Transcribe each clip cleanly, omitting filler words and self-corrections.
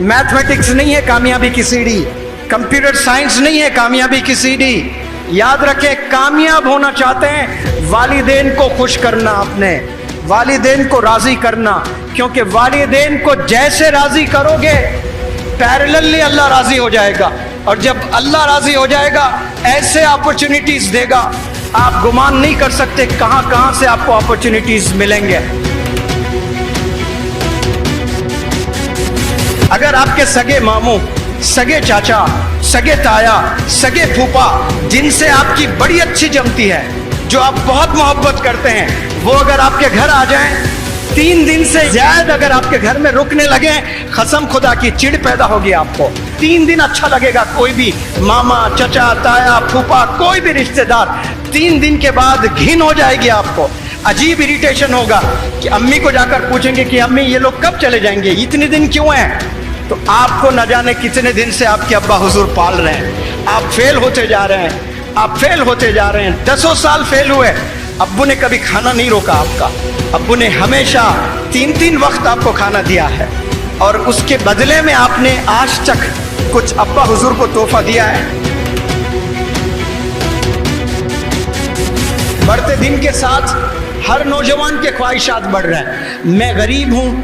Mathematics نہیں ہے کامیابی کی سیڑھی, کمپیوٹر سائنس نہیں ہے کامیابی کی سیڑھی. یاد رکھیں, کامیاب ہونا چاہتے ہیں والدین کو خوش کرنا, اپنے والدین کو راضی کرنا, کیونکہ والدین کو جیسے راضی کرو گے پیرللی اللہ راضی ہو جائے گا, اور جب اللہ راضی ہو جائے گا ایسے اپرچونٹیز دے گا آپ گمان نہیں کر سکتے کہاں کہاں سے آپ کو اپرچونٹیز ملیں گے. اگر آپ کے سگے ماموں, سگے چاچا, سگے تایا, سگے پھوپا جن سے آپ کی بڑی اچھی جمتی ہے, جو آپ بہت محبت کرتے ہیں, وہ اگر آپ کے گھر آ جائیں 3 دن سے زیادہ اگر آپ کے گھر میں رکنے لگے, قسم خدا کی چڑ پیدا ہوگی آپ کو. 3 دن اچھا لگے گا, کوئی بھی ماما, چچا, تایا, پھوپا, کوئی بھی رشتہ دار, 3 دن کے بعد گھن ہو جائے گی آپ کو, عجیب اریٹیشن ہوگا کہ امی کو جا کر پوچھیں گے کہ امی یہ لوگ کب چلے جائیں گے, اتنے دن کیوں ہیں؟ تو آپ کو نہ جانے کتنے دن سے آپ کے ابا حضور پال رہے ہیں, آپ فیل ہوتے جا رہے ہیں, آپ فیل ہوتے جا رہے ہیں. 10 سال فیل ہوئے, ابو نے کبھی کھانا نہیں روکا آپ کا, ابو نے ہمیشہ 3 وقت آپ کو کھانا دیا ہے, اور اس کے بدلے میں آپ نے آج تک کچھ ابا حضور کو تحفہ دیا ہے؟ بڑھتے دن کے ساتھ ہر نوجوان کے خواہشات بڑھ رہے ہیں. میں غریب ہوں,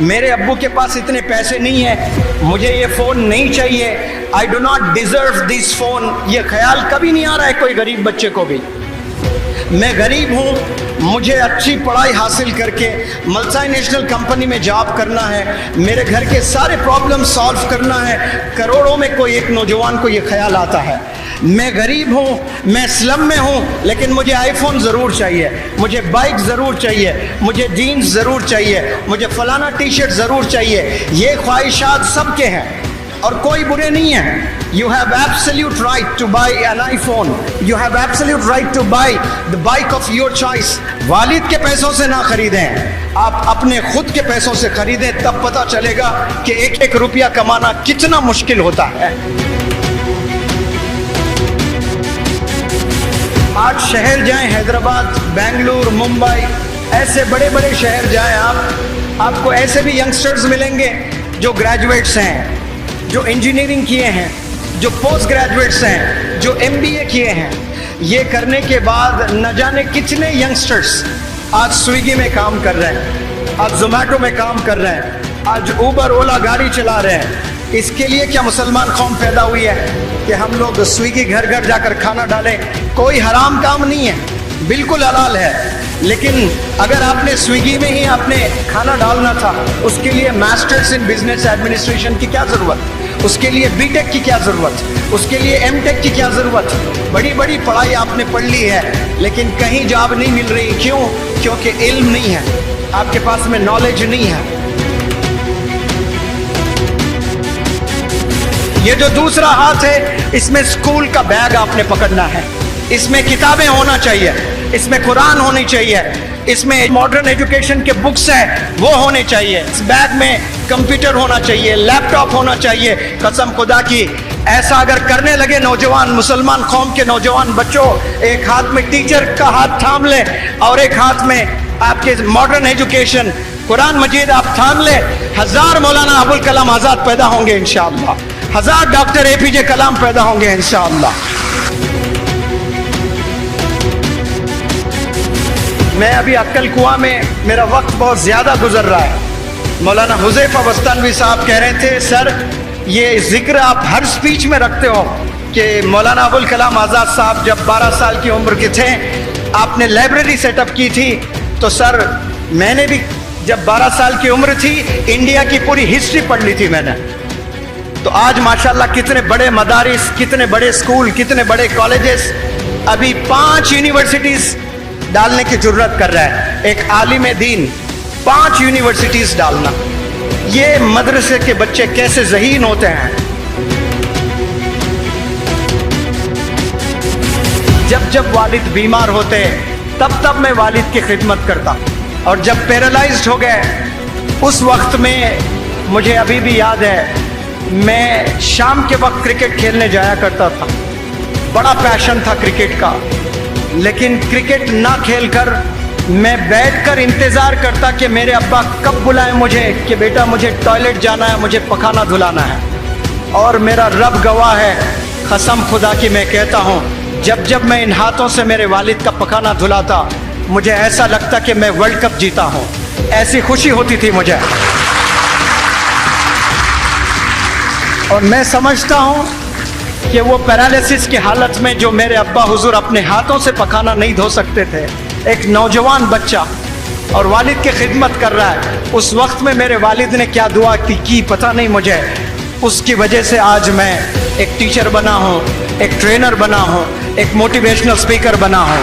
میرے ابو کے پاس اتنے پیسے نہیں ہیں, مجھے یہ فون نہیں چاہیے, I do not deserve this phone. یہ خیال کبھی نہیں آ رہا ہے کوئی غریب بچے کو بھی. میں غریب ہوں, مجھے اچھی پڑھائی حاصل کر کے ملٹی نیشنل کمپنی میں جاب کرنا ہے, میرے گھر کے سارے پرابلم سالو کرنا ہے. کروڑوں میں کوئی ایک نوجوان کو یہ خیال آتا ہے. میں غریب ہوں, میں سلم میں ہوں, لیکن مجھے آئی فون ضرور چاہیے, مجھے بائک ضرور چاہیے, مجھے جینز ضرور چاہیے, مجھے فلانا ٹی شرٹ ضرور چاہیے. یہ خواہشات سب کے ہیں اور کوئی برے نہیں ہیں. You have absolute right to buy an iPhone. You have absolute right to buy the bike of your choice. والد کے پیسوں سے نہ خریدیں, آپ اپنے خود کے پیسوں سے خریدیں, تب پتہ چلے گا کہ ایک روپیہ کمانا کتنا مشکل ہوتا ہے. آج شہر جائیں, حیدرآباد, بنگلور, ممبئی, ایسے بڑے بڑے شہر جائیں آپ کو ایسے بھی ینگسٹرز ملیں گے جو گریجویٹس ہیں, جو انجینئرنگ کیے ہیں, جو پوسٹ گریجویٹس ہیں, جو MBA کیے ہیں. یہ کرنے کے بعد نہ جانے کتنے ینگسٹرز آج سویگی میں کام کر رہے ہیں, آج زومیٹو میں کام کر رہے ہیں, آج اوبر اولا گاڑی چلا رہے ہیں. اس کے لیے کیا مسلمان قوم پیدا ہوئی ہے کہ ہم لوگ سویگی گھر گھر جا کر کھانا ڈالیں؟ کوئی حرام کام نہیں ہے, بالکل حلال ہے. لیکن اگر آپ نے سویگی میں ہی آپ نے کھانا ڈالنا تھا, اس کے لیے ماسٹرز ان بزنس ایڈمنسٹریشن کی کیا ضرورت, اس کے لیے B.Tech کی کیا ضرورت, اس کے لیے M.Tech کی کیا ضرورت؟ بڑی بڑی پڑھائی آپ نے پڑھ لی ہے لیکن کہیں جاب نہیں مل رہی. کیوں؟ کیونکہ علم نہیں ہے, آپ کے پاس میں نالج نہیں ہے. یہ جو دوسرا ہاتھ ہے, اس میں اسکول کا بیگ آپ نے پکڑنا ہے, اس میں کتابیں ہونا چاہیے, اس میں قرآن ہونی چاہیے, اس میں ماڈرن ایجوکیشن کے بکس ہیں وہ ہونے چاہیے, اس بیگ میں کمپیوٹر ہونا چاہیے, لیپ ٹاپ ہونا چاہیے. قسم خدا کی ایسا اگر کرنے لگے نوجوان, مسلمان قوم کے نوجوان بچوں, ایک ہاتھ میں ٹیچر کا ہاتھ تھام لے اور ایک ہاتھ میں آپ کے ماڈرن ایجوکیشن قرآن مجید آپ تھام لے, 1000 مولانا ابوالکلام آزاد پیدا ہوں گے انشاءاللہ, 1000 ڈاکٹر APJ کلام پیدا ہوں گے انشاءاللہ. میں ابھی عقل کنواں میں, میرا وقت بہت زیادہ گزر رہا ہے. مولانا حذیفہ بستانوی صاحب کہہ رہے تھے, سر یہ ذکر آپ ہر سپیچ میں رکھتے ہو کہ مولانا ابوالکلام آزاد صاحب جب 12 سال کی عمر کے تھے آپ نے لائبریری سیٹ اپ کی تھی. تو سر میں نے بھی جب 12 سال کی عمر تھی انڈیا کی پوری ہسٹری پڑھ لی تھی میں نے. تو آج ماشاءاللہ کتنے بڑے مدارس, کتنے بڑے اسکول, کتنے بڑے کالجز, ابھی 5 یونیورسٹیز ڈالنے کی ضرورت کر رہا ہے. ایک عالم دین 5 یونیورسٹیز ڈالنا, یہ مدرسے کے بچے کیسے ذہین ہوتے ہیں. جب جب والد بیمار ہوتے تب میں والد کی خدمت کرتا, اور جب پیرالائزڈ ہو گئے اس وقت میں مجھے ابھی بھی یاد ہے, میں شام کے وقت کرکٹ کھیلنے جایا کرتا تھا, بڑا پیشن تھا کرکٹ کا, لیکن کرکٹ نہ کھیل کر میں بیٹھ کر انتظار کرتا کہ میرے ابا کب بلائیں مجھے کہ بیٹا مجھے ٹوائلٹ جانا ہے, مجھے پخانہ دھلانا ہے. اور میرا رب گواہ ہے, قسم خدا کی میں کہتا ہوں, جب جب میں ان ہاتھوں سے میرے والد کا پخانہ دھلاتا مجھے ایسا لگتا کہ میں ورلڈ کپ جیتا ہوں, ایسی خوشی ہوتی تھی مجھے. اور میں سمجھتا ہوں کہ وہ پیرالسس کی حالت میں جو میرے ابا حضور اپنے ہاتھوں سے پخانہ نہیں دھو سکتے تھے, ایک نوجوان بچہ اور والد کی خدمت کر رہا ہے, اس وقت میں میرے والد نے کیا دعا کی پتہ نہیں مجھے, اس کی وجہ سے آج میں ایک ٹیچر بنا ہوں, ایک ٹرینر بنا ہوں, ایک موٹیویشنل اسپیکر بنا ہوں.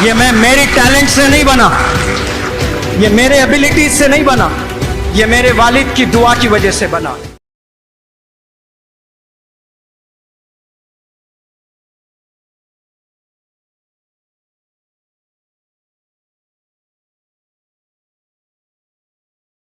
یہ میں میری ٹیلنٹ سے نہیں بنا, یہ میرے ایبلٹیز سے نہیں بنا, یہ میرے والد کی دعا کی وجہ سے بنا.